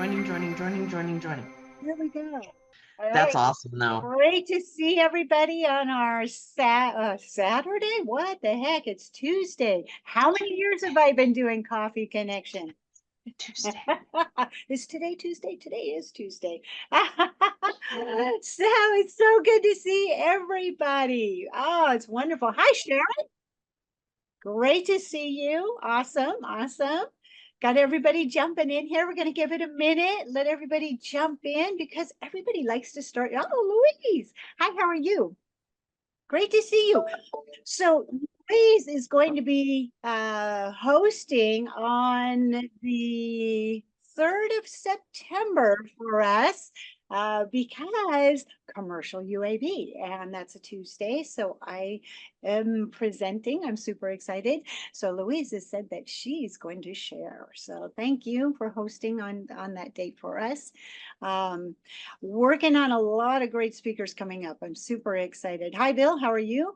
joining. Here we go. All That's right. awesome, though. Great to see everybody on our Saturday. What the heck? It's Tuesday. How many years have I been doing Coffee Connection? Tuesday. Is today Tuesday? Today is Tuesday. So it's so good to see everybody. Oh, it's wonderful. Hi, Sharon. Great to see you. Awesome. Got everybody jumping in here. We're going to give it a minute. Let everybody jump in because everybody likes to start. Oh, Louise. Hi, how are you? Great to see you. So Louise is going to be hosting on the 3rd of September for us because commercial UAV, and that's a Tuesday. So I am presenting. I'm super excited. So Louise has said that she's going to share. So thank you for hosting on that date for us. Working on a lot of great speakers coming up. I'm super excited. Hi, Bill. How are you?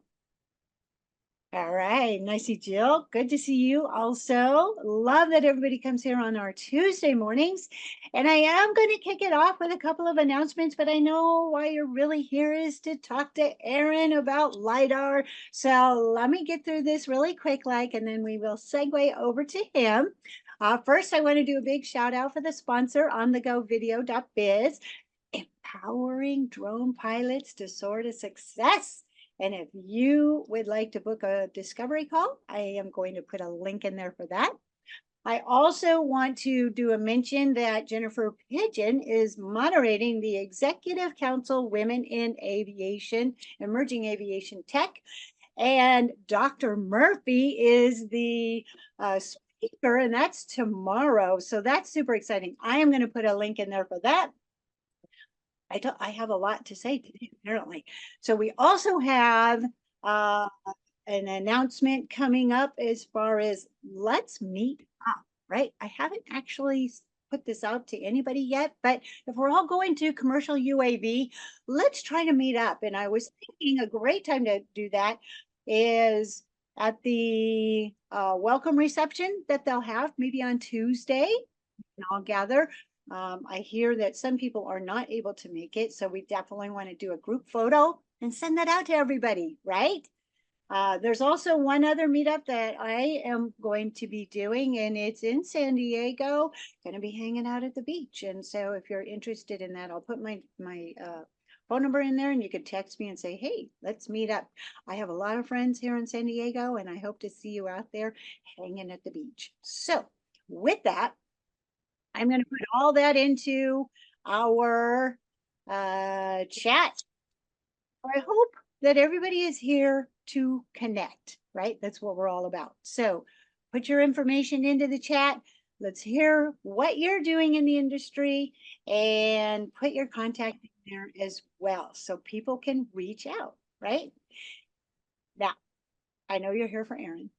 All right. Nice to see Jill. Good to see you also. Love that everybody comes here on our Tuesday mornings. And I am going to kick it off with a couple of announcements, but I know why you're really here is to talk to Aaron about LiDAR. So let me get through this really quick, and then we will segue over to him. First, I want to do a big shout out for the sponsor, onthegovideo.biz, empowering drone pilots to soar to success. And if you would like to book a discovery call, I am going to put a link in there for that. I also want to do a mention that Jennifer Pigeon is moderating the Executive Council Women in Aviation, Emerging Aviation Tech. And Dr. Murphy is the speaker, and that's tomorrow. So that's super exciting. I am going to put a link in there for that. I have a lot to say today, apparently. So we also have an announcement coming up as far as let's meet up, right? I haven't actually put this out to anybody yet, but if we're all going to commercial UAV, let's try to meet up. And I was thinking a great time to do that is at the welcome reception that they'll have maybe on Tuesday, and I'll gather. I hear that some people are not able to make it, so we definitely want to do a group photo and send that out to everybody, right? There's also one other meetup that I am going to be doing, and it's in San Diego. Going to be hanging out at the beach, and so if you're interested in that, I'll put my phone number in there, and you can text me and say, "Hey, let's meet up." I have a lot of friends here in San Diego, and I hope to see you out there hanging at the beach. So, with that, I'm going to put all that into our chat. I hope that everybody is here to connect, right? That's what we're all about. So put your information into the chat. Let's hear what you're doing in the industry and put your contact in there as well so people can reach out, right? Now, I know you're here for Aaron,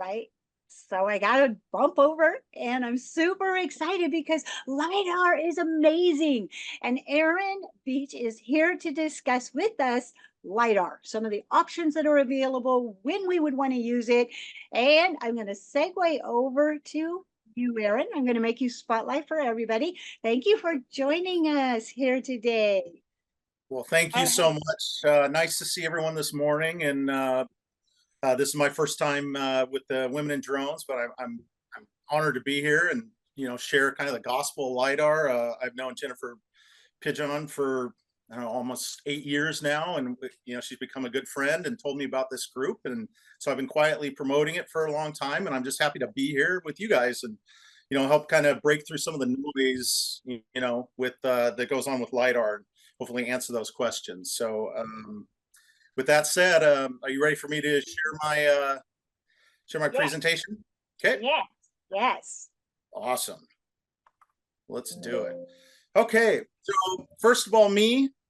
right? So I got to bump over, and I'm super excited because LiDAR is amazing. And Aaron Beach is here to discuss with us LiDAR, some of the options that are available, when we would want to use it. And I'm going to segue over to you, Aaron. I'm going to make you spotlight for everybody. Thank you for joining us here today. Well, thank you so much. Nice to see everyone this morning. And this is my first time with the Women in Drones, but I'm honored to be here and share kind of the gospel of LiDAR. I've known Jennifer Pigeon for almost 8 years now, and she's become a good friend and told me about this group, and so I've been quietly promoting it for a long time, and I'm just happy to be here with you guys and help kind of break through some of the noise with that goes on with LiDAR, and hopefully answer those questions. So with that said, are you ready for me to share my presentation? Okay. Yes. Awesome. Let's do it. Okay. So first of all,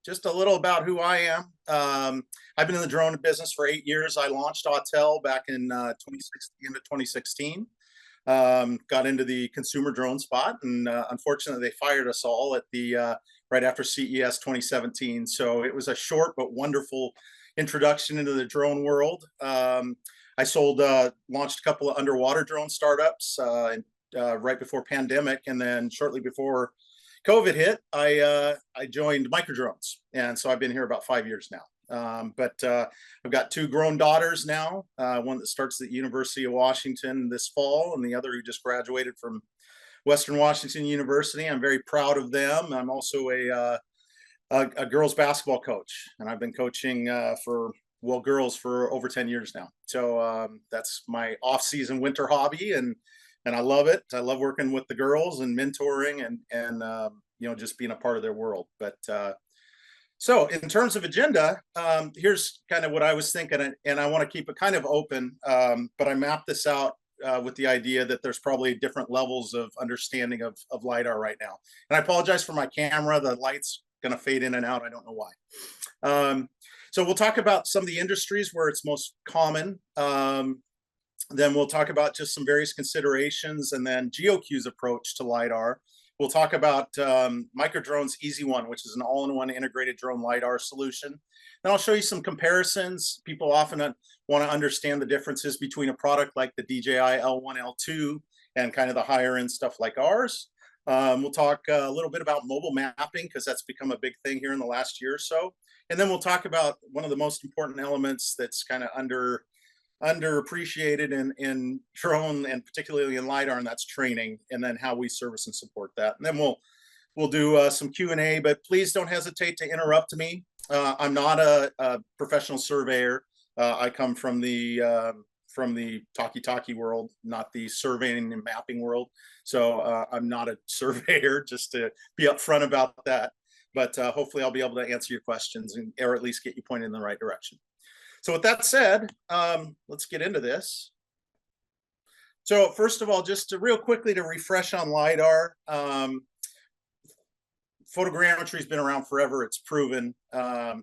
just a little about who I am. I've been in the drone business for 8 years. I launched Autel back in 2016. Got into the consumer drone spot, and unfortunately, they fired us all at the right after CES 2017. So it was a short but wonderful introduction into the drone world. I launched a couple of underwater drone startups in right before pandemic, and then shortly before COVID hit, I joined Microdrones, and so I've been here about 5 years now. But I've got two grown daughters now, one that starts at the University of Washington this fall, and the other who just graduated from Western Washington University. I'm very proud of them. I'm also a girls basketball coach, and I've been coaching for girls for over 10 years now. So that's my off-season winter hobby, and I love it. I love working with the girls and mentoring and just being a part of their world. But so in terms of agenda, here's kind of what I was thinking, and I want to keep it kind of open, but I mapped this out with the idea that there's probably different levels of understanding of LiDAR right now. And I apologize for my camera. The light's going to fade in and out. I don't know why. So we'll talk about some of the industries where it's most common. Then we'll talk about just some various considerations, and then GeoCue's approach to LiDAR. We'll talk about Microdrone's Easy One, which is an all-in-one integrated drone LiDAR solution. Then I'll show you some comparisons. People often want to understand the differences between a product like the DJI L1, L2, and kind of the higher end stuff like ours. We'll talk a little bit about mobile mapping, because that's become a big thing here in the last year or so. And then we'll talk about one of the most important elements that's kind of underappreciated in drone, and particularly in LiDAR, and that's training, and then how we service and support that. And then we'll do some Q&A, but please don't hesitate to interrupt me. I'm not a professional surveyor. I come from the talkie-talkie world, not the surveying and mapping world. So I'm not a surveyor, just to be upfront about that. But hopefully I'll be able to answer your questions, or at least get you pointed in the right direction. So with that said, let's get into this. So first of all, just to real quickly to refresh on LiDAR, photogrammetry has been around forever. It's proven, but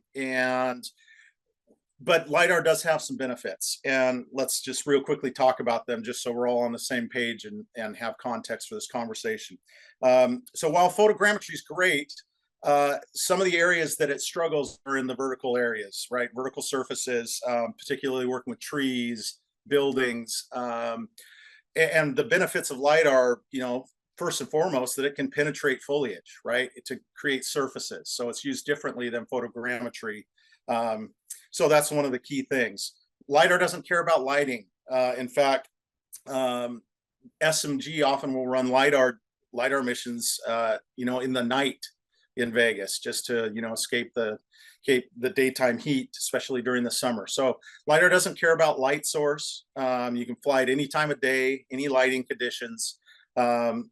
LiDAR does have some benefits, and let's just real quickly talk about them, just so we're all on the same page and have context for this conversation. So while photogrammetry is great, some of the areas that it struggles are in the vertical areas, right? Vertical surfaces, particularly working with trees, buildings, and the benefits of LiDAR, first and foremost, that it can penetrate foliage, right, to create surfaces. So it's used differently than photogrammetry. So that's one of the key things. LiDAR doesn't care about lighting. In fact, SMG often will run LiDAR missions, in the night in Vegas, just to escape the daytime heat, especially during the summer. So LiDAR doesn't care about light source. You can fly at any time of day, any lighting conditions, and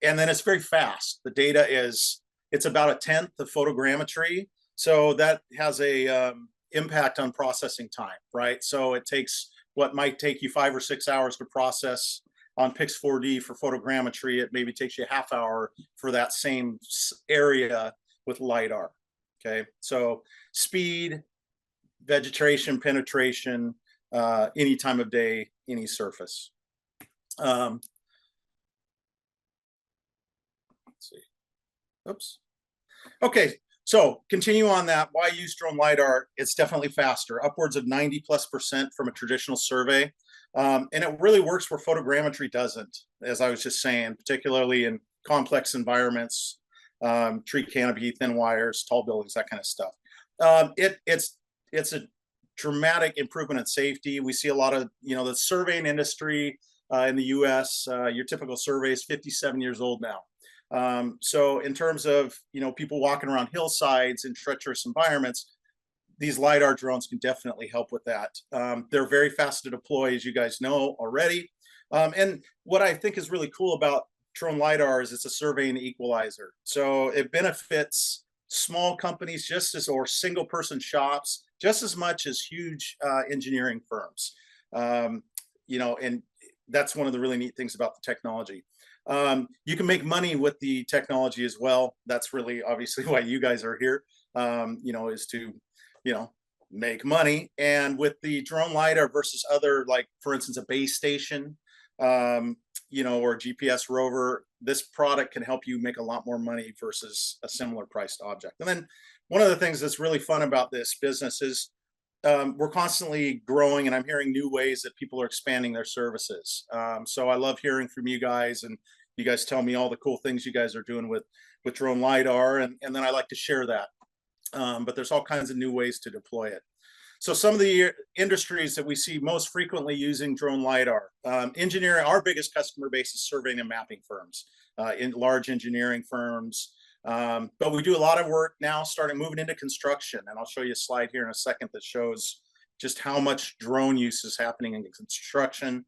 then it's very fast. The data it's about 1/10 of photogrammetry, so that has a impact on processing time, right? So it takes what might take you 5 or 6 hours to process on Pix4D for photogrammetry. It maybe takes you a half hour for that same area with LiDAR. Okay, so speed, vegetation, penetration, any time of day, any surface. Let's see. Oops. Okay, so continue on that. Why use drone LiDAR? It's definitely faster, upwards of 90+% from a traditional survey. And it really works where photogrammetry doesn't, as I was just saying, particularly in complex environments, tree canopy, thin wires, tall buildings, that kind of stuff. It's a dramatic improvement in safety. We see a lot of, the surveying industry in the US, your typical survey is 57 years old now. So in terms of, people walking around hillsides in treacherous environments, these LiDAR drones can definitely help with that. They're very fast to deploy, as you guys know already. And what I think is really cool about drone LiDAR is it's a surveying equalizer. So it benefits small companies or single person shops just as much as huge engineering firms. And that's one of the really neat things about the technology. You can make money with the technology as well. That's really obviously why you guys are here, is to make money. And with the drone LiDAR versus other, like for instance, a base station, or a GPS rover, this product can help you make a lot more money versus a similar priced object. And then one of the things that's really fun about this business is we're constantly growing, and I'm hearing new ways that people are expanding their services. So I love hearing from you guys, and you guys tell me all the cool things you guys are doing with drone lidar, and then I like to share that. But there's all kinds of new ways to deploy it. So some of the industries that we see most frequently using drone lidar, engineering. Our biggest customer base is surveying and mapping firms, in large engineering firms. But we do a lot of work now, starting moving into construction, and I'll show you a slide here in a second that shows just how much drone use is happening in construction.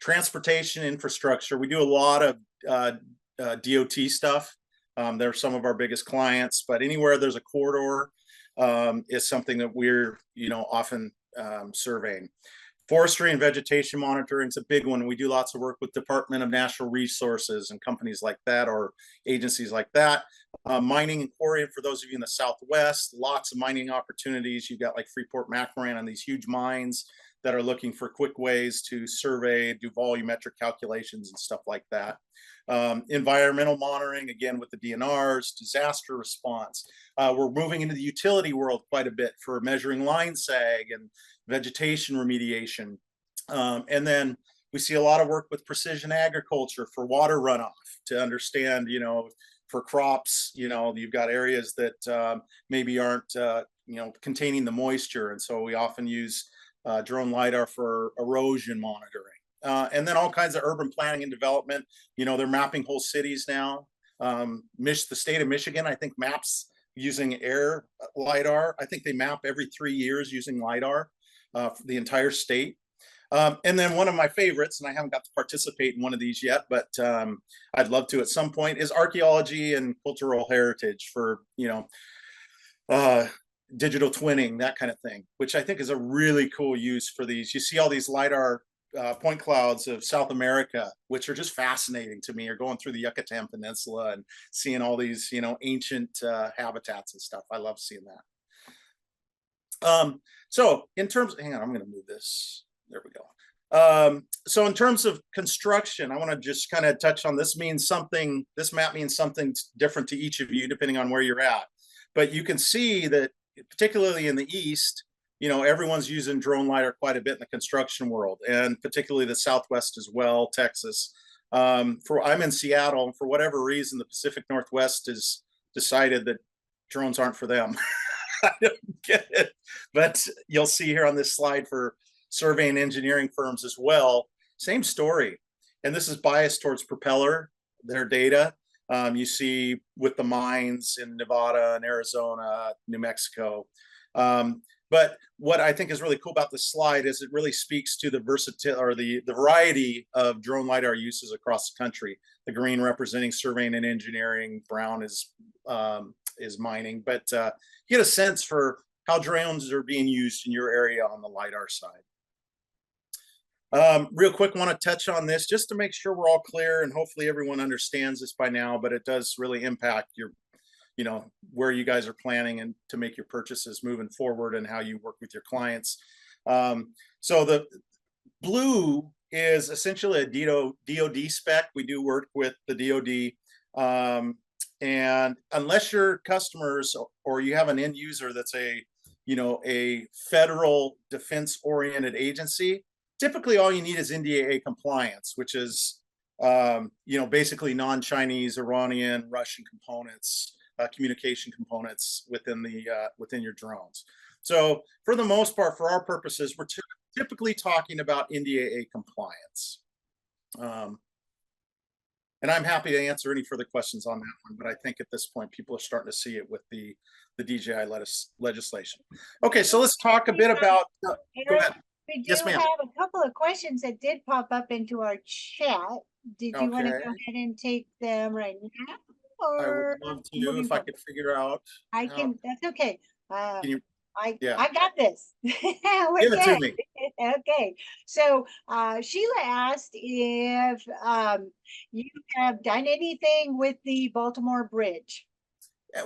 Transportation infrastructure. We do a lot of DOT stuff. They're some of our biggest clients, but anywhere there's a corridor is something that we're often surveying. Forestry and vegetation monitoring is a big one. We do lots of work with Department of Natural Resources and companies like that, or agencies like that. Mining and quarrying, for those of you in the Southwest, lots of mining opportunities. You've got like Freeport-McMoRan and these huge mines that are looking for quick ways to survey, do volumetric calculations and stuff like that. Environmental monitoring, again, with the DNRs, disaster response. We're moving into the utility world quite a bit for measuring line sag and vegetation remediation. And then we see a lot of work with precision agriculture for water runoff to understand, for crops, you've got areas that maybe aren't, containing the moisture. And so we often use drone lidar for erosion monitoring. And then all kinds of urban planning and development. They're mapping whole cities now. The state of Michigan, I think, maps using air lidar. I think they map every 3 years using lidar for the entire state. And then one of my favorites, and I haven't got to participate in one of these yet, but I'd love to at some point, is archaeology and cultural heritage for, digital twinning, that kind of thing, which I think is a really cool use for these. You see all these lidar point clouds of South America, which are just fascinating to me, or going through the Yucatan Peninsula and seeing all these, ancient habitats and stuff. I love seeing that. So in terms, hang on, I'm going to move this. There we go. So in terms of construction, I want to just kind of touch on this. This map means something different to each of you, depending on where you're at. But you can see that, particularly in the East, everyone's using drone lidar quite a bit in the construction world, and particularly the Southwest as well, Texas. I'm in Seattle, and for whatever reason, the Pacific Northwest has decided that drones aren't for them. I don't get it, but you'll see here on this slide for surveying engineering firms as well, same story. And this is biased towards Propeller, their data. You see with the mines in Nevada and Arizona, New Mexico. But what I think is really cool about this slide is it really speaks to the versatility, or the variety of drone lidar uses across the country. The green representing surveying and engineering, brown is mining. But you get a sense for how drones are being used in your area on the lidar side. Real quick, want to touch on this just to make sure we're all clear, and hopefully everyone understands this by now, but it does really impact your, where you guys are planning and to make your purchases moving forward, and how you work with your clients. So the blue is essentially a DoD spec. We do work with the DoD. And unless your customers, or you have an end user that's a federal defense oriented agency, typically all you need is NDAA compliance, which is, basically non-Chinese, Iranian, Russian components, communication components within your drones. So for the most part, for our purposes, we're typically talking about NDAA compliance. And I'm happy to answer any further questions on that one, but I think at this point, people are starting to see it with the DJI legislation. Okay, so let's talk a bit about, go ahead. We do Yes, ma'am. have a couple of questions that did pop up into our chat. Did you want to go ahead and take them right now? I Or would love to, if I could figure out. I can, that's okay. Can you, I yeah. got this. Give it to me. Okay. So Sheila asked if you have done anything with the Baltimore Bridge.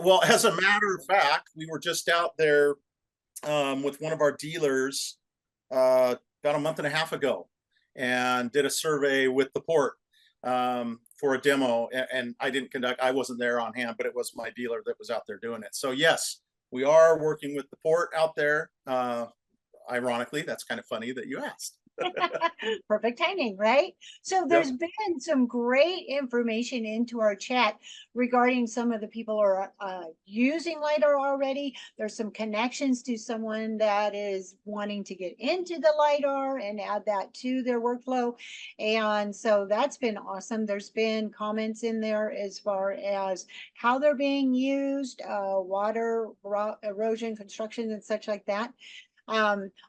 Well, as a matter of fact, we were just out there with one of our dealers about a month and a half ago, and did a survey with the port for a demo. And I wasn't there on hand, but it was my dealer that was out there doing it. So yes, We are working with the port out there. Ironically, that's kind of funny that you asked. Perfect timing, right? So Yep. there's been some great information into our chat regarding some of the people who are using LiDAR already. There's some connections to someone that is wanting to get into the LiDAR and add that to their workflow. And so that's been awesome. There's been comments in there as far as how they're being used, water, erosion, construction, and such like that.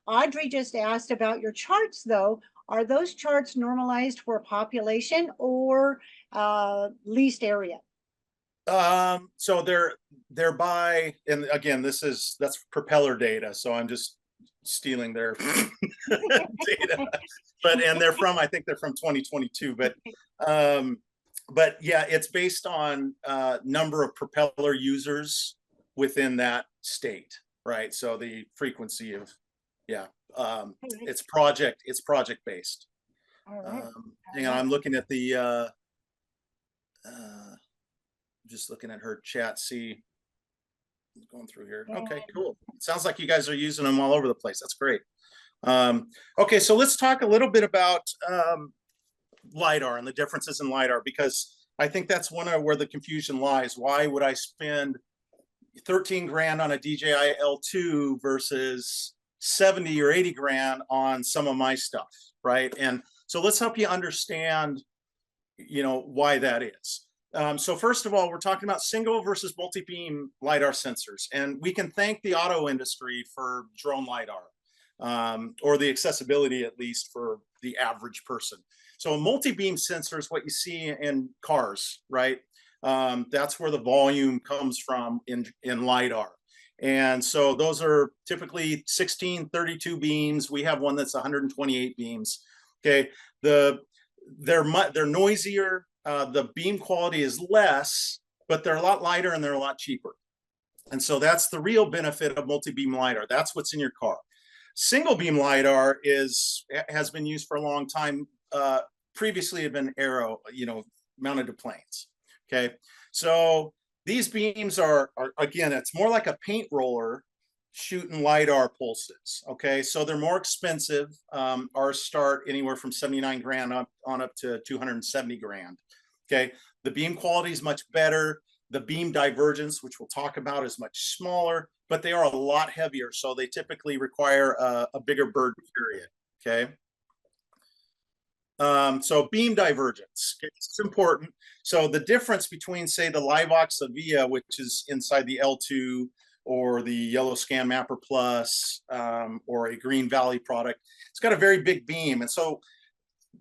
Audrey just asked about your charts, though. Are those charts normalized for population or leased area? So they're by, and again, that's propeller data. So I'm just stealing their data, and they're from, I think they're from 2022, but yeah, it's based on number of propeller users within that state, right? So the frequency of, yeah, it's project based. All right. And I'm looking at the just looking at her chat, see, going through here. Okay, cool. Sounds like you guys are using them all over the place. That's great. Okay, so let's talk a little bit about LiDAR and the differences in LiDAR, because I think that's one of where the confusion lies. Why would I spend 13 grand on a DJI L2 versus 70 or 80 grand on some of my stuff, right? And so let's help you understand, why that is. So first of all, we're talking about single versus multi-beam LiDAR sensors, and we can thank the auto industry for drone LiDAR, or the accessibility, at least for the average person. So a multi-beam sensor is what you see in cars, right? That's where the volume comes from in LiDAR. And so those are typically 16, 32 beams. We have one that's 128 beams. Okay, they're noisier. The beam quality is less, but they're a lot lighter and they're a lot cheaper. And so that's the real benefit of multi-beam LiDAR. That's what's in your car. Single beam LiDAR has been used for a long time. Previously had been aero, mounted to planes. Okay, so these beams are again, it's more like a paint roller shooting LiDAR pulses. Okay, so they're more expensive. Ours start anywhere from 79 grand up to 270 grand. Okay, the beam quality is much better. The beam divergence, which we'll talk about, is much smaller, but they are a lot heavier. So they typically require a bigger burden period. Okay. So beam divergence, it's important. So the difference between, say, the Livox Avia, which is inside the L2, or the Yellow Scan Mapper Plus, or a Green Valley product, it's got a very big beam. And so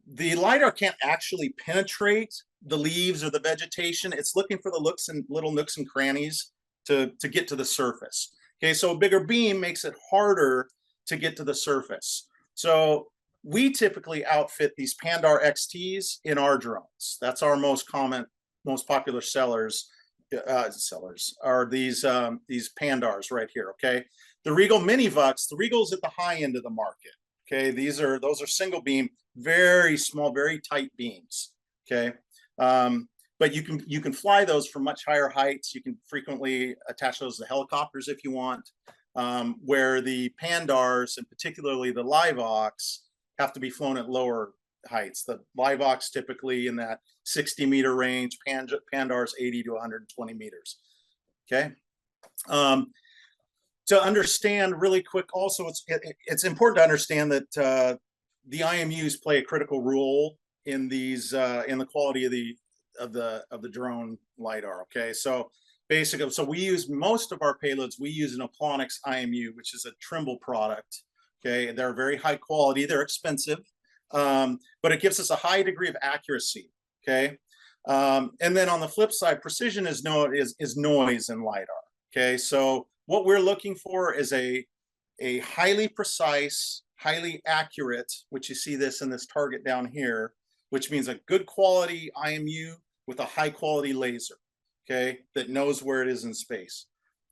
the LiDAR can't actually penetrate the leaves or the vegetation. It's looking for the little nooks and crannies to get to the surface. Okay, so a bigger beam makes it harder to get to the surface. So we typically outfit these Pandar XTs in our drones. That's our most popular sellers are these Pandars right here. Okay, the Regal Minivux, the Regal's at the high end of the market. Okay, those are single beam, very small, very tight beams. Okay, but you can fly those from much higher heights. You can frequently attach those to helicopters if you want. Where the Pandars, and particularly the Livox, have to be flown at lower heights. The Livox typically in that 60-meter range, Pandars 80 to 120 meters. Okay. To understand really quick, also, it's important to understand that the IMUs play a critical role in these in the quality of the drone LiDAR. Okay, so basically, so we use most of our payloads. We use an Aplonix IMU, which is a Trimble product. Okay, they're very high quality. They're expensive, but it gives us a high degree of accuracy. Okay, and then on the flip side, precision is noise in LiDAR. Okay, so what we're looking for is a highly precise, highly accurate, which you see this in this target down here, which means a good quality IMU with a high quality laser, okay, that knows where it is in space.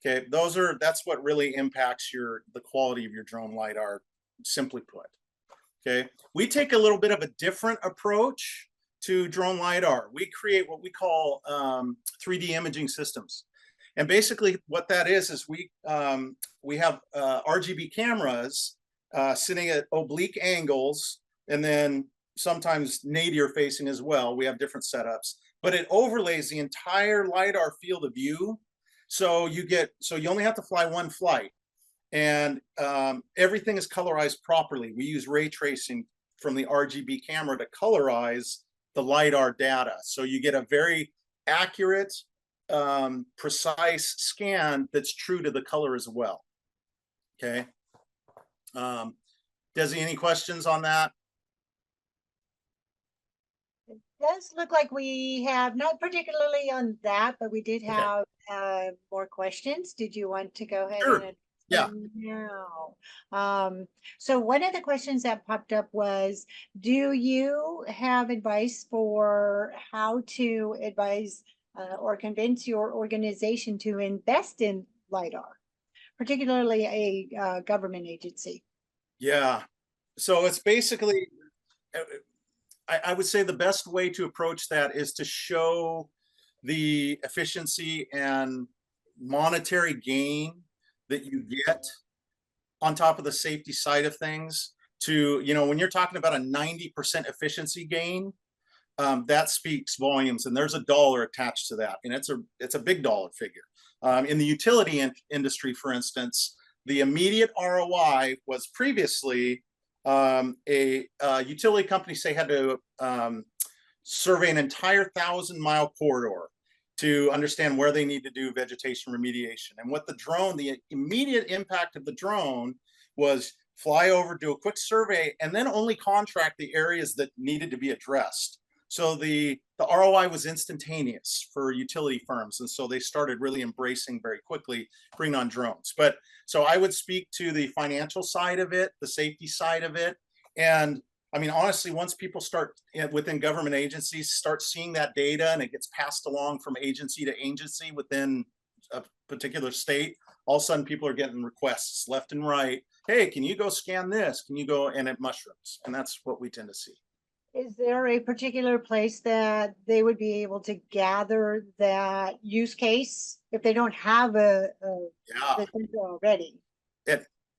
Okay, that's what really impacts the quality of your drone LiDAR, simply put. Okay, we take a little bit of a different approach to drone LiDAR. We create what we call 3D imaging systems. And basically what that is we have RGB cameras sitting at oblique angles, and then sometimes nadir facing as well. We have different setups, but it overlays the entire LiDAR field of view. So you only have to fly one flight, and everything is colorized properly. We use ray tracing from the RGB camera to colorize the LiDAR data. So you get a very accurate, precise scan that's true to the color as well. Okay. Desi, any questions on that? It does look like we have, not particularly on that, but we did have more questions. Did you want to go ahead Sure. and Yeah. now? So one of the questions that popped up was, do you have advice for how to advise or convince your organization to invest in LiDAR, particularly a government agency? Yeah. So it's basically, I would say the best way to approach that is to show the efficiency and monetary gain that you get on top of the safety side of things. To, when you're talking about a 90% efficiency gain, that speaks volumes, and there's a dollar attached to that, and it's a big dollar figure. In the utility industry, for instance, the immediate ROI was previously a utility company, say, had to survey an entire 1,000-mile corridor to understand where they need to do vegetation remediation. And what the immediate impact of the drone was fly over, do a quick survey, and then only contract the areas that needed to be addressed. So the ROI was instantaneous for utility firms. And so they started really embracing very quickly bringing on drones. But so I would speak to the financial side of it, the safety side of it. And I mean, honestly, once people start within government agencies, start seeing that data and it gets passed along from agency to agency within a particular state, all of a sudden people are getting requests left and right. Hey, can you go scan this? Can you go? And it mushrooms. And that's what we tend to see. Is there a particular place that they would be able to gather that use case if they don't have the sensor already?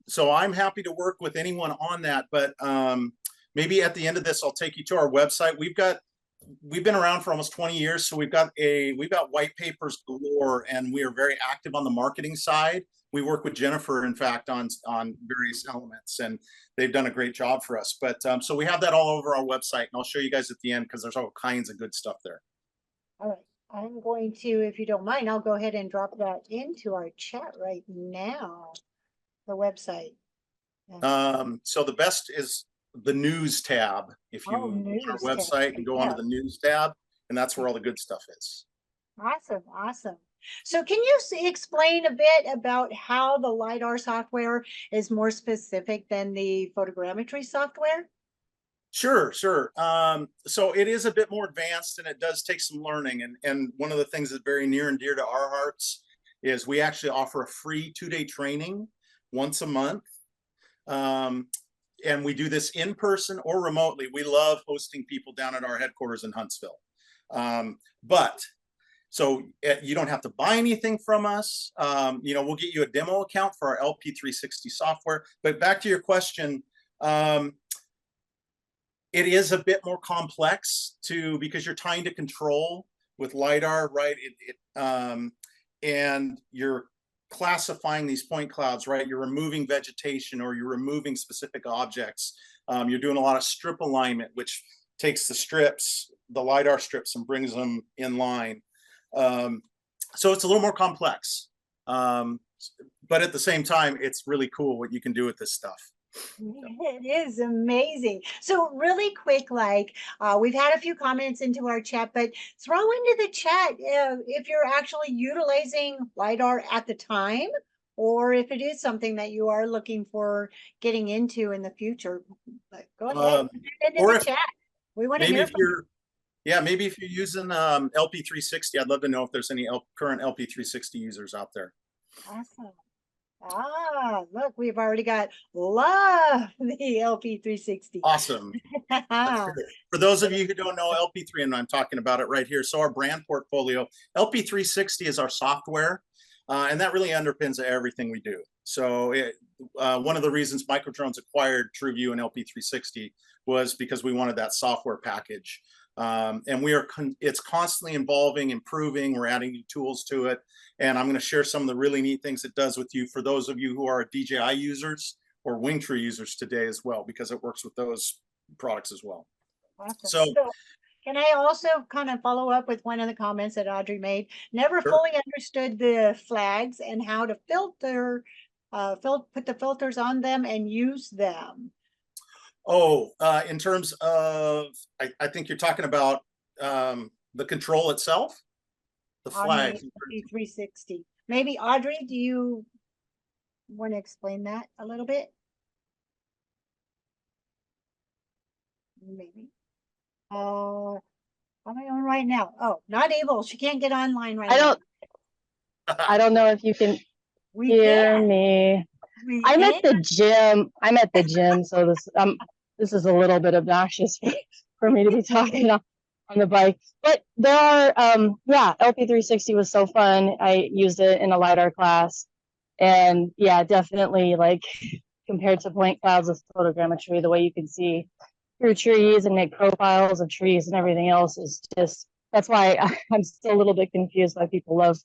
So I'm happy to work with anyone on that, but maybe at the end of this, I'll take you to our website. We've been around for almost 20 years, so we've got white papers galore, and we are very active on the marketing side. We work with Jennifer, in fact, on various elements, and they've done a great job for us. But so we have that all over our website, and I'll show you guys at the end because there's all kinds of good stuff there. All right. I'm going to, if you don't mind, I'll go ahead and drop that into our chat right now, the website. So the best is the news tab. If you go to our website and go onto the news tab, and that's where all the good stuff is. Awesome. Awesome. So can you explain a bit about how the LiDAR software is more specific than the photogrammetry software? Sure. So it is a bit more advanced, and it does take some learning. And one of the things that's very near and dear to our hearts is we actually offer a free 2-day training once a month. And we do this in person or remotely. We love hosting people down at our headquarters in Huntsville. So you don't have to buy anything from us. We'll get you a demo account for our LP360 software. But back to your question, it is a bit more complex because you're trying to control with LiDAR, right? And you're classifying these point clouds, right? You're removing vegetation or you're removing specific objects. You're doing a lot of strip alignment, which takes the LiDAR strips and brings them in line. So it's a little more complex, but at the same time, it's really cool what you can do with this stuff. It is amazing. So really quick, we've had a few comments into our chat, but throw into the chat if you're actually utilizing LiDAR at the time, or if it is something that you are looking for getting into in the future. But go ahead, into the chat. We want to hear from you. Yeah, maybe if you're using LP360, I'd love to know if there's any current LP360 users out there. Awesome. Look, we've already got love the LP360. Awesome. For those of you who don't know LP3, and I'm talking about it right here. So our brand portfolio, LP360 is our software. And that really underpins everything we do. So one of the reasons Microdrones acquired TrueView and LP360 was because we wanted that software package. And it's constantly evolving, improving. We're adding new tools to it. And I'm going to share some of the really neat things it does with you for those of you who are DJI users or Wingtree users today as well, because it works with those products as well. Awesome. So can I also kind of follow up with one of the comments that Audrey made? Never sure. fully understood the flags and how to filter, put the filters on them and use them. Oh, in terms of, I think you're talking about the control itself, the On the flags. 360. Maybe Audrey, do you want to explain that a little bit? Maybe. How am I on right now? Oh, not able. She can't get online right now. I don't know if you can hear me. I'm at the gym. So this is a little bit obnoxious for me to be talking on the bike. But there are LP360 was so fun. I used it in a LiDAR class. And yeah, definitely like compared to point clouds with photogrammetry, the way you can see through trees and make profiles of trees and everything else is just, that's why I'm still a little bit confused why people love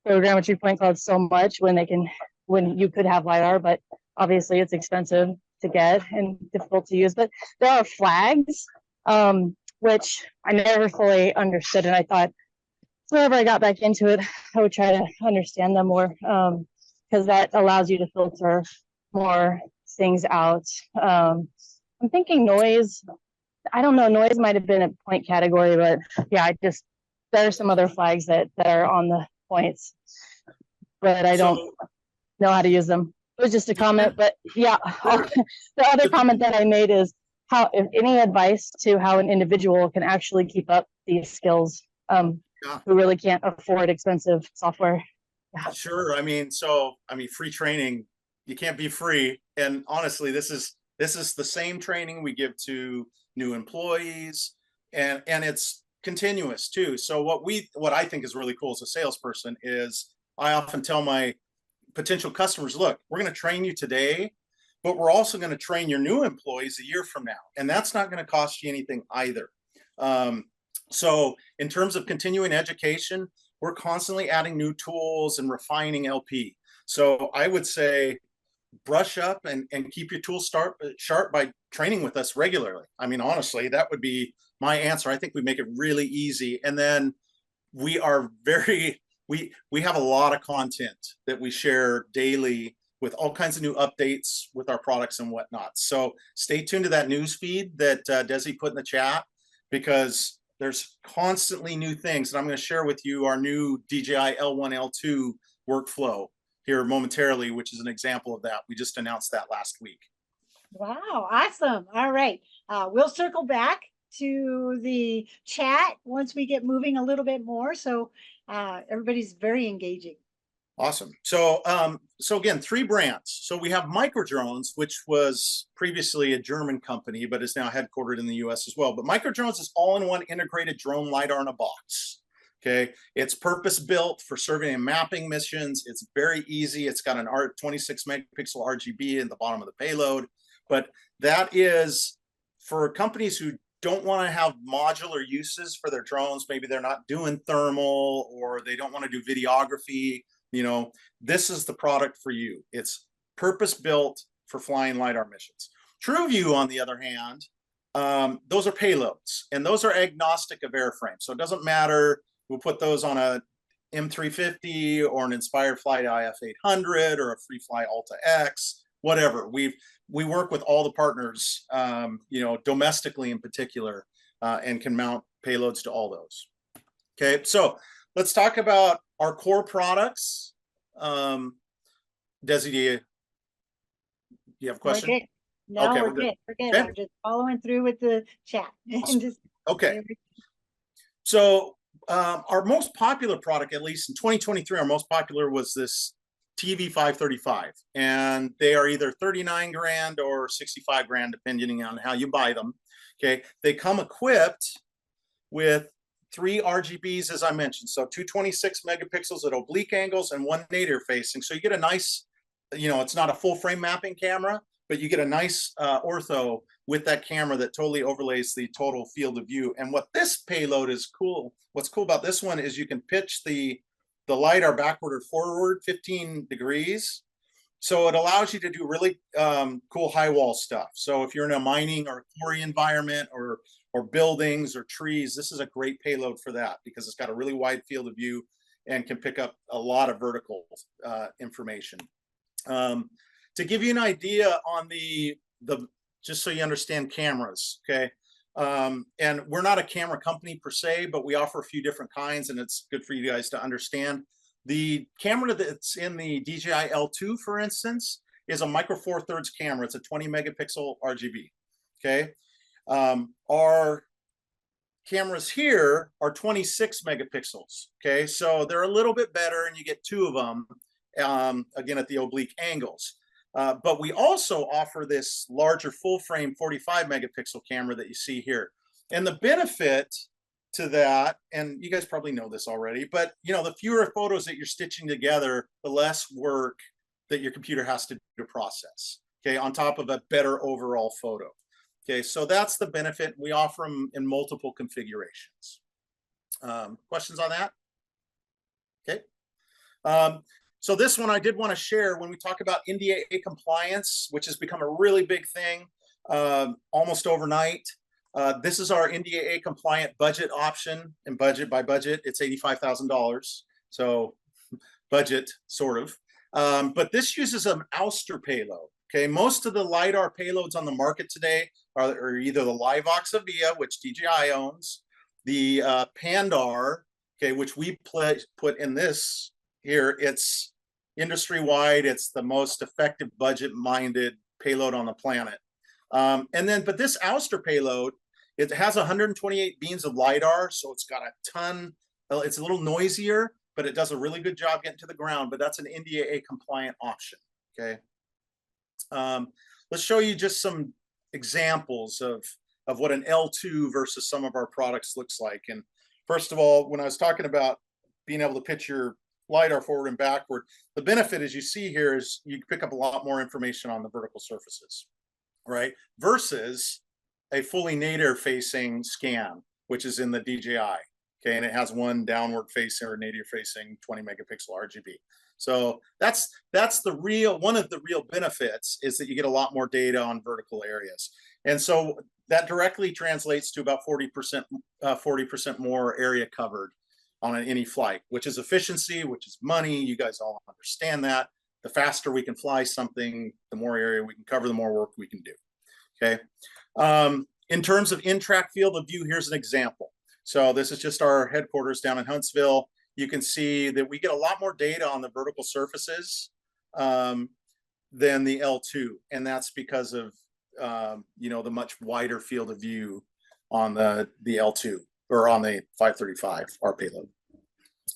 photogrammetry point clouds so much when you could have LiDAR, but obviously it's expensive to get and difficult to use. But there are flags, which I never fully understood. And I thought whenever I got back into it, I would try to understand them more, because that allows you to filter more things out. I'm thinking noise. I don't know, noise might have been a point category, but yeah, there are some other flags that are on the points, but I don't know how to use them. It was just a comment, but yeah. The other comment that I made is if any advice to how an individual can actually keep up these skills, who really can't afford expensive software. Yeah. Sure. Free training, you can't be free. And honestly, this is the same training we give to new employees, and it's continuous too. So what I think is really cool as a salesperson is I often tell my potential customers, look, we're going to train you today, but we're also going to train your new employees a year from now. And that's not going to cost you anything either. So in terms of continuing education, we're constantly adding new tools and refining LP. So I would say brush up and keep your tools sharp by training with us regularly. I mean, honestly, that would be my answer. I think we make it really easy. And then we are we have a lot of content that we share daily with all kinds of new updates with our products and whatnot. So stay tuned to that news feed that Desi put in the chat, because there's constantly new things. And I'm going to share with you our new DJI L1, L2 workflow here momentarily, which is an example of that. We just announced that last week. Wow, awesome. All right. We'll circle back to the chat once we get moving a little bit more. So everybody's very engaging. Awesome. So again, 3 brands. So we have Microdrones, which was previously a German company, but is now headquartered in the US as well. But Microdrones is all-in-one integrated drone LiDAR in a box. Okay, it's purpose-built for surveying and mapping missions. It's very easy. It's got an 26 megapixel RGB in the bottom of the payload. But that is for companies who don't want to have modular uses for their drones. Maybe they're not doing thermal, or they don't want to do videography. This is the product for you. It's purpose-built for flying LiDAR missions. TrueView, on the other hand, those are payloads, and those are agnostic of airframe. So it doesn't matter. We'll put those on a M350 or an Inspire Flight IF800 or a FreeFly Alta X, whatever. We work with all the partners, domestically in particular, and can mount payloads to all those. Okay, so let's talk about our core products. Desi, do you have a question? Okay. No, okay, we're good. We're good. Okay. I'm just following through with the chat. Awesome. Okay. So our most popular product, at least in 2023, our most popular was this TV535, and they are either 39 grand or 65 grand, depending on how you buy them. Okay, they come equipped with 3 RGBs, as I mentioned. So 226 megapixels at oblique angles and 1 nadir facing. So you get a nice, it's not a full frame mapping camera, but you get a nice ortho with that camera that totally overlays the total field of view. And what this payload is cool, what's cool about this one is you can pitch the LiDAR backward or forward 15 degrees. So it allows you to do really cool high wall stuff. So if you're in a mining or quarry environment or buildings or trees, this is a great payload for that because it's got a really wide field of view and can pick up a lot of vertical information. To give you an idea on the just so you understand cameras, okay? And we're not a camera company per se, but we offer a few different kinds, and it's good for you guys to understand. The camera that's in the DJI L2, for instance, is a micro four thirds camera. It's a 20 megapixel RGB, okay? Our cameras here are 26 megapixels, okay? So they're a little bit better, and you get 2 of them, again, at the oblique angles. But we also offer this larger full frame 45 megapixel camera that you see here. And the benefit to that, and you guys probably know this already, but the fewer photos that you're stitching together, the less work that your computer has to do to process, okay, on top of a better overall photo. Okay, so that's the benefit. We offer them in multiple configurations. Questions on that? Okay. So this one I did want to share when we talk about NDAA compliance, which has become a really big thing almost overnight. This is our NDAA compliant budget option, and budget by budget, it's $85,000. So budget sort of, but this uses an ouster payload. Okay, most of the LiDAR payloads on the market today are either the Livox Avia, which DJI owns, the Pandar, okay, which we put in this here. It's industry-wide. It's the most effective budget-minded payload on the planet. But this ouster payload, it has 128 beams of LiDAR, so it's got a ton. It's a little noisier, but it does a really good job getting to the ground. But that's an NDAA compliant option. Okay. Let's show you just some examples of what an L2 versus some of our products looks like. And first of all, when I was talking about being able to pitch your LiDAR forward and backward, the benefit, as you see here, is you pick up a lot more information on the vertical surfaces, right? Versus a fully nadir facing scan, which is in the DJI, okay? And it has one downward facing or nadir facing 20 megapixel RGB. So that's one of the real benefits is that you get a lot more data on vertical areas. And so that directly translates to about 40% more area covered on any flight, which is efficiency, which is money. You guys all understand that. The faster we can fly something, the more area we can cover, the more work we can do, okay? In terms of in-track field of view, here's an example. So this is just our headquarters down in Huntsville. You can see that we get a lot more data on the vertical surfaces than the L2. And that's because of, the much wider field of view on the L2 or on the 535, our payload.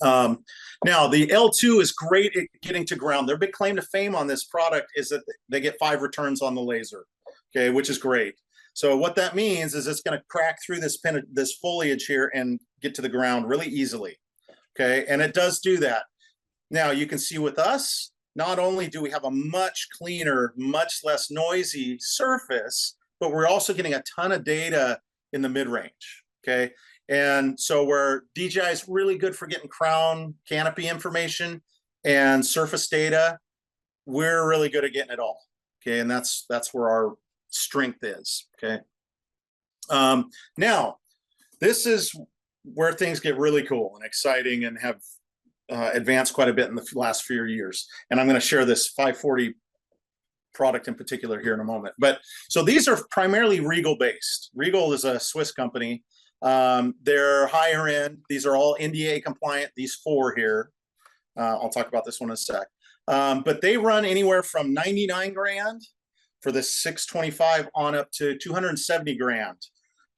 Now, the L2 is great at getting to ground. Their big claim to fame on this product is that they get 5 returns on the laser, okay, which is great. So what that means is it's going to crack through this foliage here and get to the ground really easily. Okay, and it does do that. Now you can see with us, not only do we have a much cleaner, much less noisy surface, but we're also getting a ton of data in the mid-range, okay? And so where DJI is really good for getting crown canopy information and surface data, we're really good at getting it all, okay? And that's where our strength is, okay? Now, this is where things get really cool and exciting and have advanced quite a bit in the last few years. And I'm going to share this 540 product in particular here in a moment. But so these are primarily Regal based. Regal is a Swiss company. They're higher end. These are all NDAA compliant, these 4 here. I'll talk about this one in a sec. But they run anywhere from 99 grand for this 625 on up to 270 grand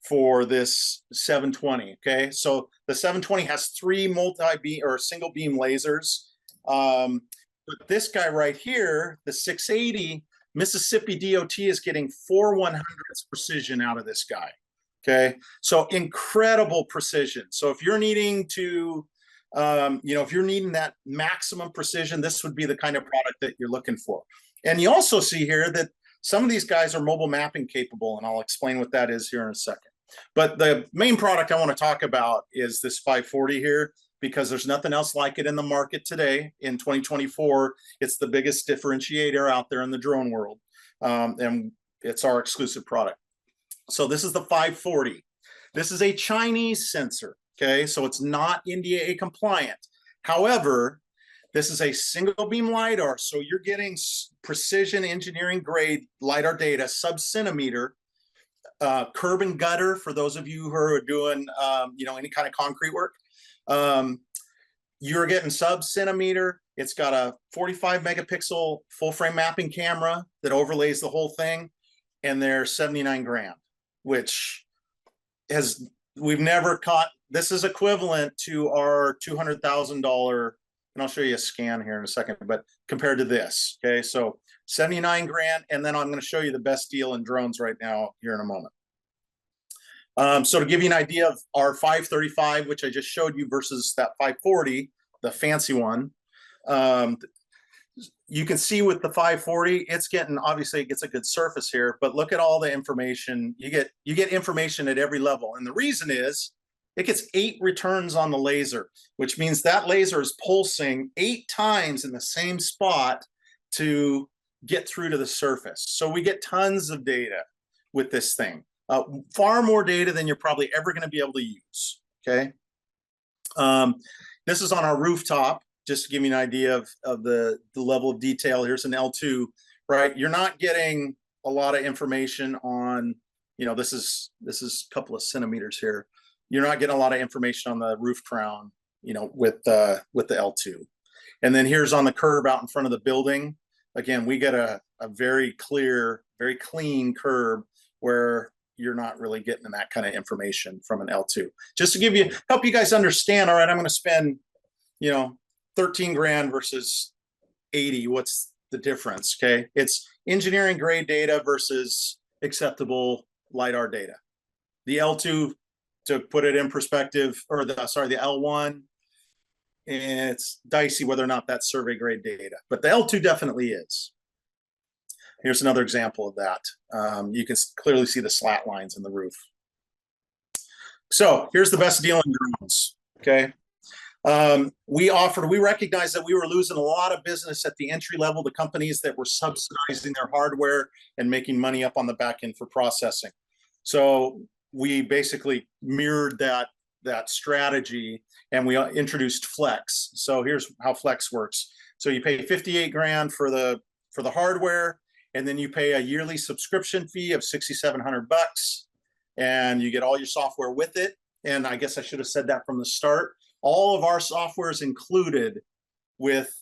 for this 720, okay? So the 720 has 3 multi-beam or single beam lasers. But this guy right here, the 680, Mississippi DOT is getting 4/100ths precision out of this guy, Okay, so incredible precision. So if you're needing to, if you're needing that maximum precision, this would be the kind of product that you're looking for. And you also see here that some of these guys are mobile mapping capable, and I'll explain what that is here in a second. But the main product I want to talk about is this 540 here, because there's nothing else like it in the market today. In 2024, it's the biggest differentiator out there in the drone world, and it's our exclusive product. So this is the 540. This is a Chinese sensor, okay? So it's not NDAA compliant. However, this is a single beam LiDAR, so you're getting precision engineering grade LiDAR data, sub-centimeter, curb and gutter for those of you who are doing, any kind of concrete work. You're getting sub-centimeter. It's got a 45 megapixel full frame mapping camera that overlays the whole thing, and they're 79 grand. Which we've never caught. This is equivalent to our $200,000, and I'll show you a scan here in a second, but compared to this, okay? So 79 grand, and then I'm gonna show you the best deal in drones right now here in a moment. So to give you an idea of our 535, which I just showed you, versus that 540, the fancy one, you can see with the 540, it's getting, obviously it gets a good surface here, but look at all the information. You get information at every level. And the reason is it gets 8 returns on the laser, which means that laser is pulsing 8 times in the same spot to get through to the surface. So we get tons of data with this thing, far more data than you're probably ever going to be able to use, okay? This is on our rooftop, just to give you an idea of the level of detail. Here's an L2, right? You're not getting a lot of information on, this is a couple of centimeters here. You're not getting a lot of information on the roof crown, with the L2. And then here's on the curb out in front of the building. Again, we get a very clear, very clean curb where you're not really getting that kind of information from an L2. Just to help you guys understand, all right, I'm going to spend, 13 grand versus 80. What's the difference? Okay. It's engineering grade data versus acceptable LiDAR data. The L2, to put it in perspective, or the L1, it's dicey whether or not that's survey grade data, but the L2 definitely is. Here's another example of that. You can clearly see the slat lines in the roof. So here's the best deal in drones. Okay. We recognized that we were losing a lot of business at the entry level, the companies that were subsidizing their hardware and making money up on the back end for processing. So we basically mirrored that strategy, and we introduced Flex. So here's how Flex works. So you pay 58 grand for the hardware, and then you pay a yearly subscription fee of 6,700 bucks, and you get all your software with it. And I guess I should have said that from the start. All of our software is included with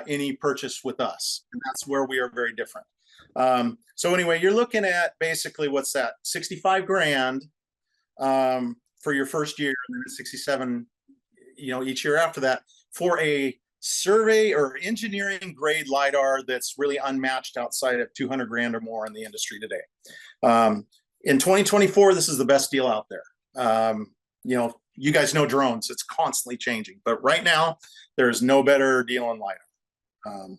any purchase with us, and that's where we are very different. So anyway, you're looking at basically, what's that, 65 grand for your first year, and then 67, each year after that, for a survey or engineering grade LiDAR that's really unmatched outside of 200 grand or more in the industry today. In 2024, this is the best deal out there. You guys know drones, it's constantly changing, but right now there's no better deal in LiDAR.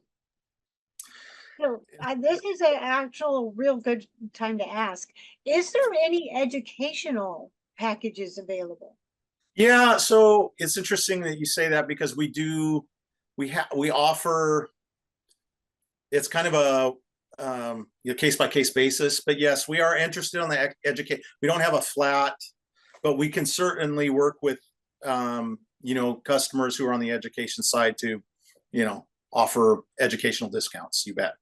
So this is an actual real good time to ask, is there any educational packages available? Yeah, so it's interesting that you say that, because we offer, it's kind of a case-by-case basis, but yes, we are interested in the educate. We don't have a flat, but we can certainly work with, customers who are on the education side to, offer educational discounts. You bet.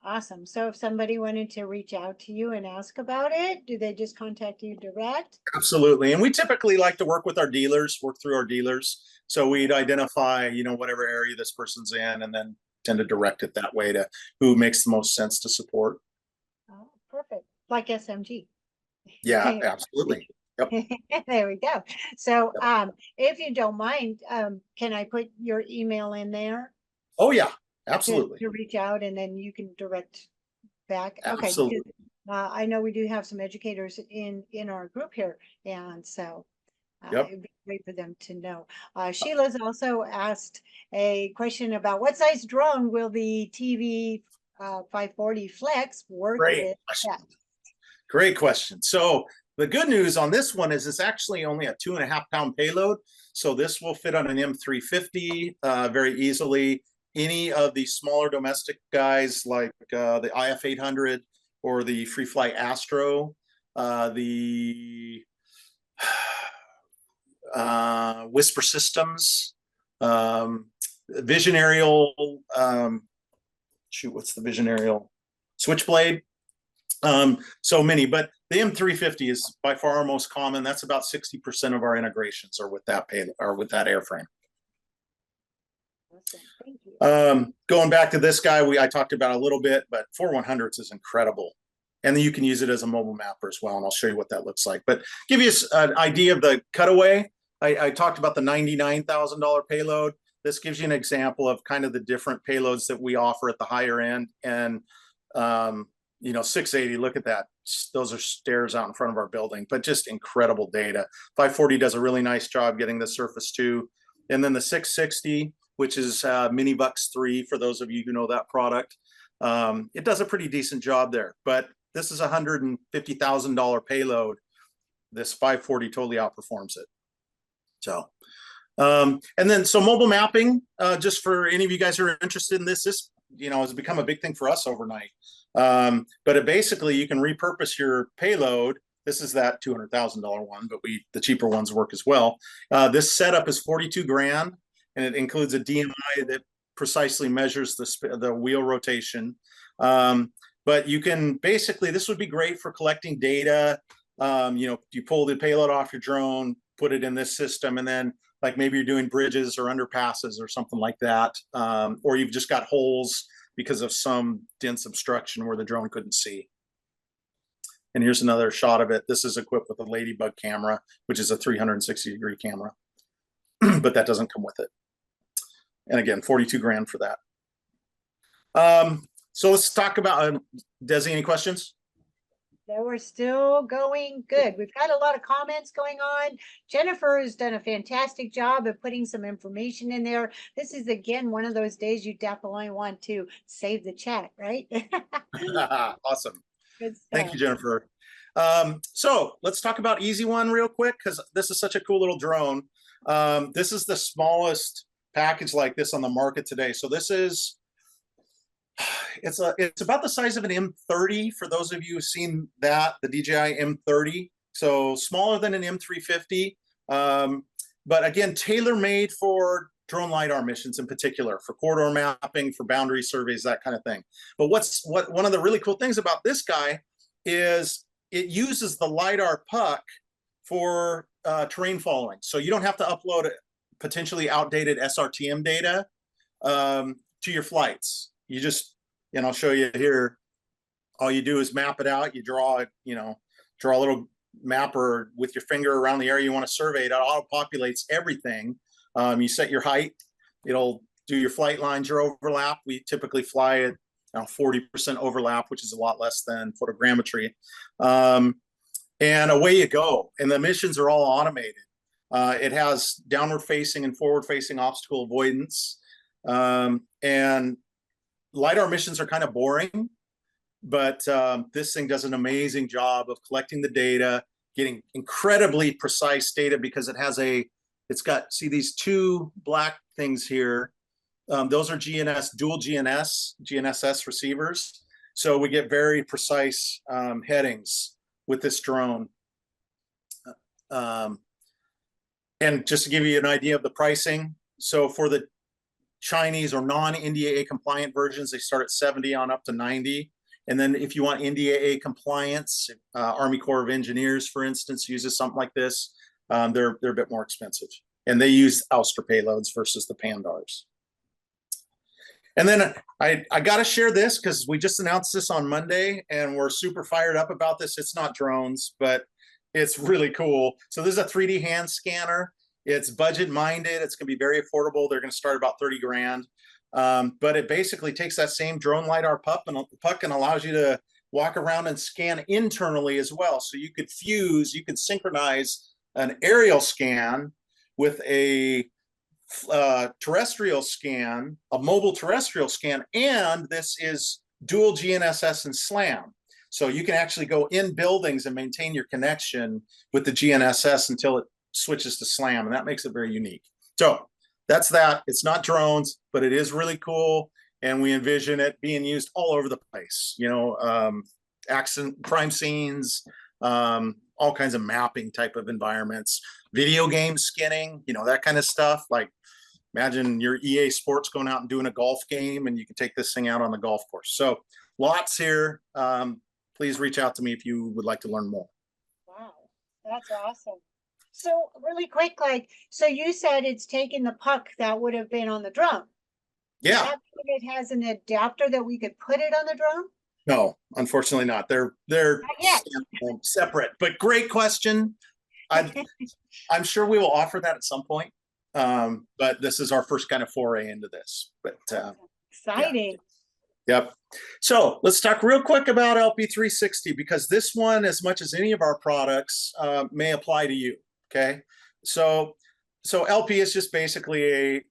Awesome. So if somebody wanted to reach out to you and ask about it, do they just contact you direct? Absolutely. And we typically like to work through our dealers. So we'd identify, whatever area this person's in, and then tend to direct it that way to who makes the most sense to support. Oh, perfect. Like SMG. Yeah, absolutely. Yep. There we go. So if you don't mind, can I put your email in there? Oh yeah, absolutely. To reach out, and then you can direct back. Absolutely. Okay. I know we do have some educators in our group here, and so Yep. it'd be great for them to know. Sheila's also asked a question about what size drone will the TV 540 Flex work Great with? question. Yeah. Great question. So the good news on this one is it's actually only a 2.5 pound payload. So this will fit on an M350 very easily. Any of the smaller domestic guys like the IF 800 or the Free Flight Astro, the Whisper Systems, Vision Aerial, shoot, what's the Vision Aerial? Switchblade. So many, but the M350 is by far our most common. That's about 60% of our integrations are with that payload or with that airframe. Awesome. Thank you. Going back to this guy, I talked about a little bit, but 4100s is incredible. And then you can use it as a mobile mapper as well. And I'll show you what that looks like. But give you an idea of the cutaway. I talked about the $99,000 payload. This gives you an example of kind of the different payloads that we offer at the higher end. And, you know, 680, look at that. Those are stairs out in front of our building, but just incredible data. 540 does a really nice job getting the Surface 2. And then the 660, which is Mini Bucks 3, for those of you who know that product. It does a pretty decent job there, but this is a $150,000 payload. This 540 totally outperforms it. So, and then so mobile mapping, just for any of you guys who are interested in this, you know, has become a big thing for us overnight. But it basically, you can repurpose your payload. This is that $200,000 one, but the cheaper ones work as well. This setup is 42 grand, and it includes a DMI that precisely measures the wheel rotation. But you can basically, this would be great for collecting data. You know, you pull the payload off your drone, put it in this system, and then like maybe you're doing bridges or underpasses or something like that. Or you've just got holes because of some dense obstruction where the drone couldn't see. And here's another shot of it. This is equipped with a Ladybug camera, which is a 360-degree camera, but that doesn't come with it. And again, 42 grand for that. So let's talk about, Desi, any questions? So we're still going good. We've got a lot of comments going on. Jennifer has done a fantastic job of putting some information in there. This is, again, one of those days you definitely want to save the chat, right? Awesome. Good stuff. Thank you, Jennifer. So let's talk about Easy One real quick, because this is such a cool little drone. This is the smallest package like this on the market today. So this is, it's about the size of an M30 for those of you who've seen that, the DJI M30. So smaller than an M350, but again, tailor-made for drone LiDAR missions in particular, for corridor mapping, for boundary surveys, that kind of thing. But one of the really cool things about this guy is it uses the LiDAR puck for terrain following. So you don't have to upload potentially outdated SRTM data to your flights. You just, and I'll show you here, all you do is map it out. You draw a little mapper with your finger around the area you want to survey. It auto-populates everything. You set your height. It'll do your flight lines, your overlap. We typically fly at 40% overlap, which is a lot less than photogrammetry. And away you go. And the missions are all automated. It has downward facing and forward facing obstacle avoidance. And LiDAR missions are kind of boring, but this thing does an amazing job of collecting the data, getting incredibly precise data, because it's got, see these two black things here. Those are dual GNSS receivers. So we get very precise headings with this drone. And just to give you an idea of the pricing, so for the Chinese or non-NDAA compliant versions, they start at 70 on up to 90. And then if you want NDAA compliance, Army Corps of Engineers, for instance, uses something like this. They're a bit more expensive, and they use Ouster payloads versus the Pandars. And then I got to share this because we just announced this on Monday, and we're super fired up about this. It's not drones, but it's really cool. So this is a 3D hand scanner. It's budget minded. It's going to be very affordable. They're going to start about 30 grand. But it basically takes that same drone LiDAR puck and allows you to walk around and scan internally as well. So you could fuse, you could synchronize an aerial scan with a terrestrial scan, a mobile terrestrial scan, and this is dual GNSS and SLAM. So you can actually go in buildings and maintain your connection with the GNSS until it switches to SLAM, and that makes it very unique. So that's that. It's not drones, but it is really cool, and we envision it being used all over the place. You know, accident, crime scenes, all kinds of mapping type of environments, video game skinning, you know, that kind of stuff. Like, imagine your EA Sports going out and doing a golf game, and you can take this thing out on the golf course. So lots here. Please reach out to me if you would like to learn more. Wow, that's awesome. So really quick, like, so you said it's taking the puck that would have been on the drum. Yeah. Does that mean it has an adapter that we could put it on the drum? No, unfortunately not. They're separate, but great question. I'm sure we will offer that at some point. But this is our first kind of foray into this. But Exciting. Yeah. Yep. So let's talk real quick about LP360, because this one, as much as any of our products, may apply to you. Okay. So LP is just basically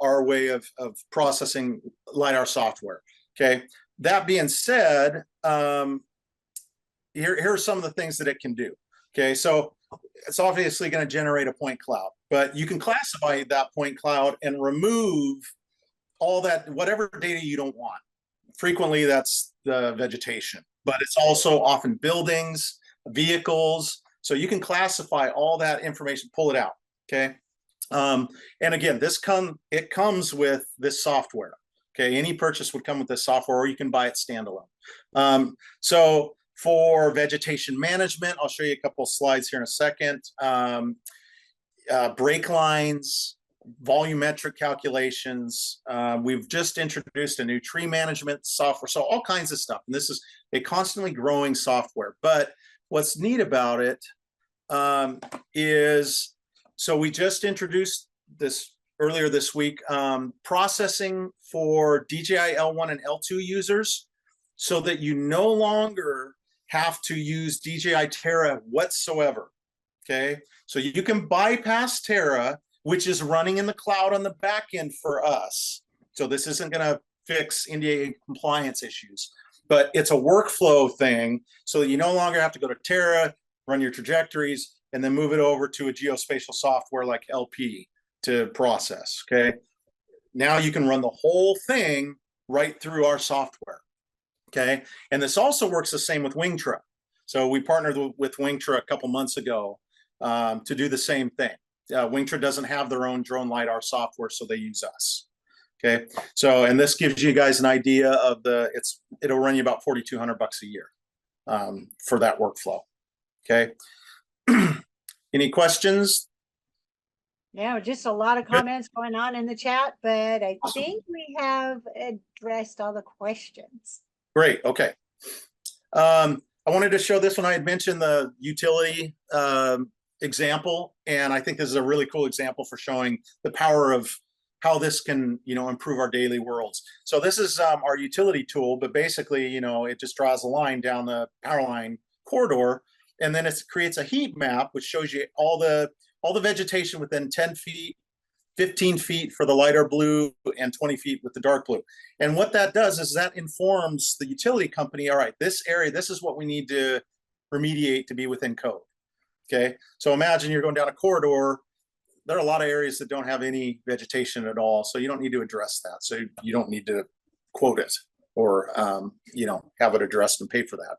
our way of processing LiDAR software. Okay. That being said, here are some of the things that it can do. Okay. So it's obviously going to generate a point cloud, but you can classify that point cloud and remove all that, whatever data you don't want. Frequently, that's the vegetation, but it's also often buildings, vehicles. So you can classify all that information, pull it out. Okay. And again, it comes with this software. Okay. Any purchase would come with this software, or you can buy it standalone. So for vegetation management, I'll show you a couple of slides here in a second. Break lines, volumetric calculations. We've just introduced a new tree management software, so all kinds of stuff. And this is a constantly growing software. But what's neat about it is, so we just introduced this earlier this week, processing for DJI L1 and L2 users, so that you no longer have to use DJI Terra whatsoever. Okay, so you can bypass Terra, which is running in the cloud on the back end for us. So this isn't going to fix NDAA compliance issues, but it's a workflow thing, so that you no longer have to go to Terra, run your trajectories, and then move it over to a geospatial software like LP to process. Okay, now you can run the whole thing right through our software. Okay, and this also works the same with Wingtra. So we partnered with Wingtra a couple months ago to do the same thing. Wingtra doesn't have their own drone LiDAR software, so they use us. Okay, so, and this gives you guys an idea of it'll run you about $4,200 a year for that workflow. Okay. Any questions? Yeah, just a lot of comments going on in the chat, but I think we have addressed all the questions. Great. Okay. I wanted to show this one. I had mentioned the utility example, and I think this is a really cool example for showing the power of how this can, improve our daily worlds. So this is our utility tool, but basically, it just draws a line down the power line corridor, and then it creates a heat map, which shows you all the vegetation within 10 feet, 15 feet for the lighter blue, and 20 feet with the dark blue. And what that does is that informs the utility company, all right, this area, this is what we need to remediate to be within code. Okay, so imagine you're going down a corridor. There are a lot of areas that don't have any vegetation at all, so you don't need to address that. So you don't need to quote it or have it addressed and pay for that.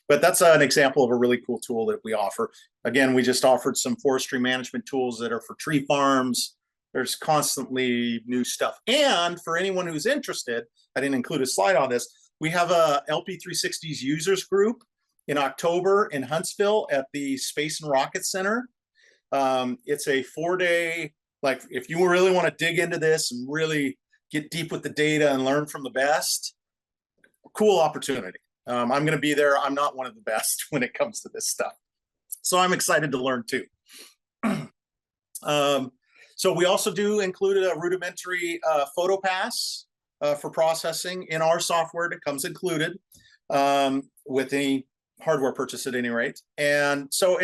But that's an example of a really cool tool that we offer. Again, we just offered some forestry management tools that are for tree farms. There's constantly new stuff. And for anyone who's interested, I didn't include a slide on this, we have a LP360's users group in October in Huntsville at the Space and Rocket Center. It's a 4-day, like, if you really want to dig into this and really get deep with the data and learn from the best, cool opportunity. I'm going to be there. I'm not one of the best when it comes to this stuff, so I'm excited to learn too. So we also do include a rudimentary photo pass for processing in our software that comes included. with any hardware purchase at any rate. And so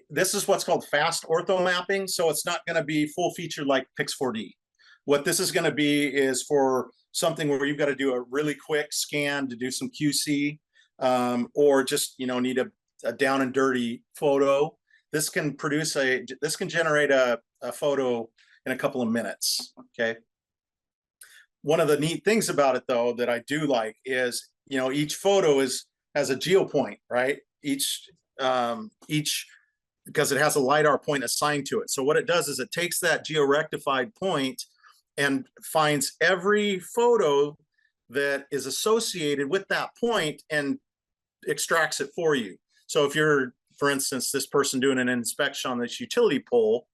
this is what's called fast ortho mapping. So it's not going to be full featured like Pix4D. What this is going to be is for something where you've got to do a really quick scan to do some QC, or just, need a down and dirty photo. This can generate a photo in a couple of minutes. Okay. One of the neat things about it, though, that I do like is, each photo has a geo point, right? Each because it has a LiDAR point assigned to it. So what it does is it takes that geo-rectified point and finds every photo that is associated with that point and extracts it for you. So if you're, for instance, this person doing an inspection on this utility pole,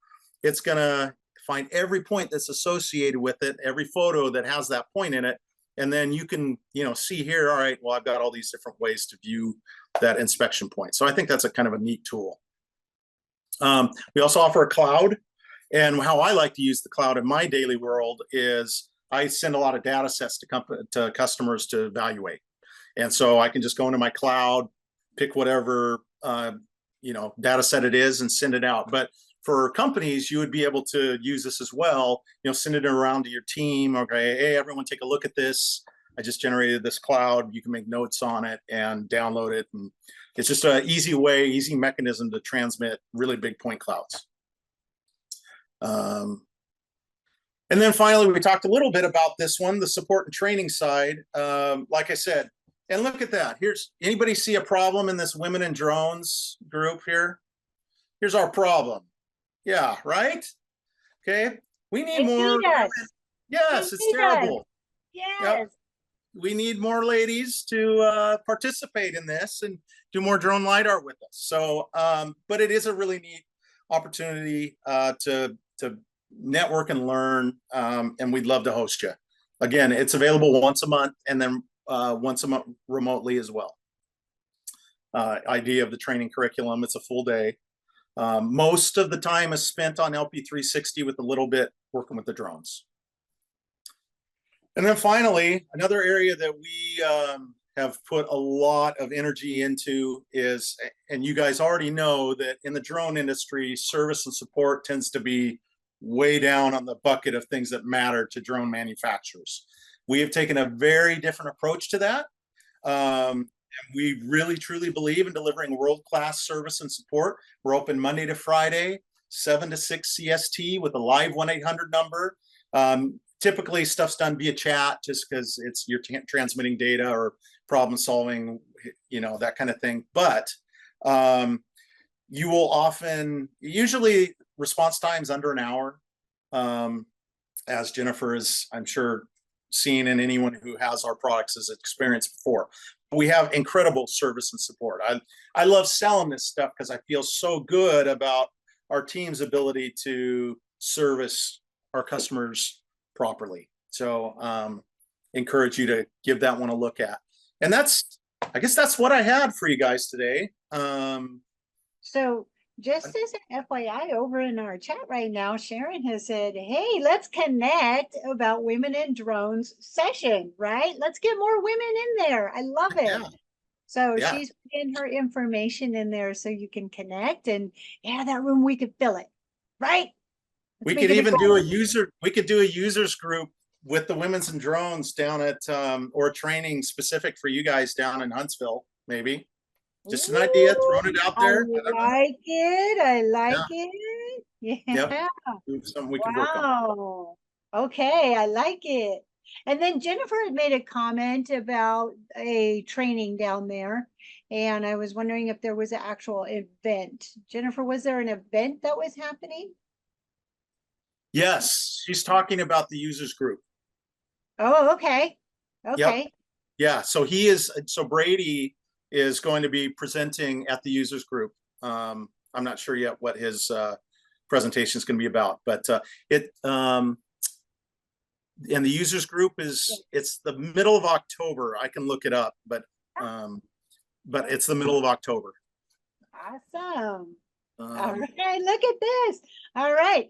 it's going to find every point that's associated with it, every photo that has that point in it. And then you can, see here, all right, well, I've got all these different ways to view that inspection point. So I think that's a kind of a neat tool. We also offer a cloud. And how I like to use the cloud in my daily world is I send a lot of data sets to customers to evaluate. And so I can just go into my cloud, pick whatever, data set it is and send it out. But for companies, you would be able to use this as well, send it around to your team. Okay, hey, everyone take a look at this. I just generated this cloud. You can make notes on it and download it. And it's just an easy mechanism to transmit really big point clouds. And then finally, we talked a little bit about this one, the support and training side. Like I said, and look at that. Anybody see a problem in this Women in Drones group here? Here's our problem. Yeah, right? Okay. We need more. Yes, it's terrible. Yes. Yep. We need more ladies to participate in this and do more drone LiDAR with us. So, but it is a really neat opportunity to network and learn, and we'd love to host you. Again, it's available once a month and then once a month remotely as well. Idea of the training curriculum, it's a full day. Most of the time is spent on LP360 with a little bit working with the drones. And then finally, another area that we have put a lot of energy into is, and you guys already know that in the drone industry, service and support tends to be way down on the bucket of things that matter to drone manufacturers. We have taken a very different approach to that. We really, truly believe in delivering world-class service and support. We're open Monday to Friday, 7 to 6 CST with a live 1-800 number. Typically, stuff's done via chat just because you're transmitting data or problem solving, that kind of thing. But you will usually response times under an hour, as Jennifer is, I'm sure, seen, and anyone who has our products has experienced before. We have incredible service and support. I love selling this stuff because I feel so good about our team's ability to service our customers properly. So encourage you to give that one a look at. And I guess that's what I had for you guys today. So just as an FYI, over in our chat right now, Sharon has said, hey, let's connect about Women in Drones session, right? Let's get more women in there. I love it. Yeah. So she's putting her information in there so you can connect, and that room, we could fill it, right? We could even do a users group with the Women's in Drones down at, or training specific for you guys down in Huntsville, maybe. Just an idea, throwing it out there. I like it. Yeah. Yep. Something we can work on. Okay, I like it. And then Jennifer had made a comment about a training down there, and I was wondering if there was an actual event. Jennifer, was there an event that was happening? Yes, she's talking about the users group. Oh, okay. Okay. Yep. Yeah, so Brady is going to be presenting at the users group. I'm not sure yet what his presentation is going to be about, but and the users group it's the middle of October. I can look it up, but it's the middle of October. Awesome. All right, look at this. All right,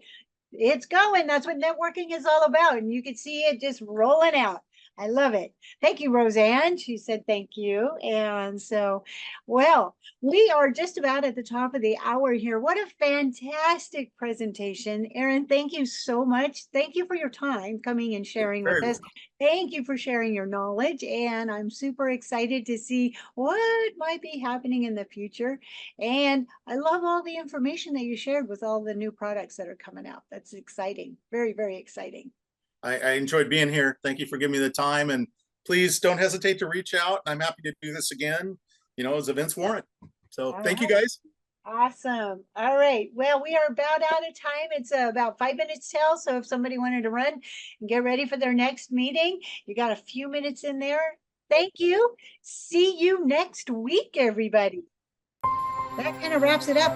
it's going. That's what networking is all about, and you can see it just rolling out. I love it. Thank you, Roseanne. She said thank you. And so, well, we are just about at the top of the hour here. What a fantastic presentation. Erin, thank you so much. Thank you for your time coming and sharing with Very us. Thank you for sharing your knowledge. And I'm super excited to see what might be happening in the future. And I love all the information that you shared with all the new products that are coming out. That's exciting. Very, very exciting. I enjoyed being here. Thank you for giving me the time, and please don't hesitate to reach out. I'm happy to do this again, you know, as events warrant. So All thank you right. guys. Awesome. All right. Well, we are about out of time. It's about 5 minutes till. So if somebody wanted to run and get ready for their next meeting, you got a few minutes in there. Thank you. See you next week, everybody. That kind of wraps it up.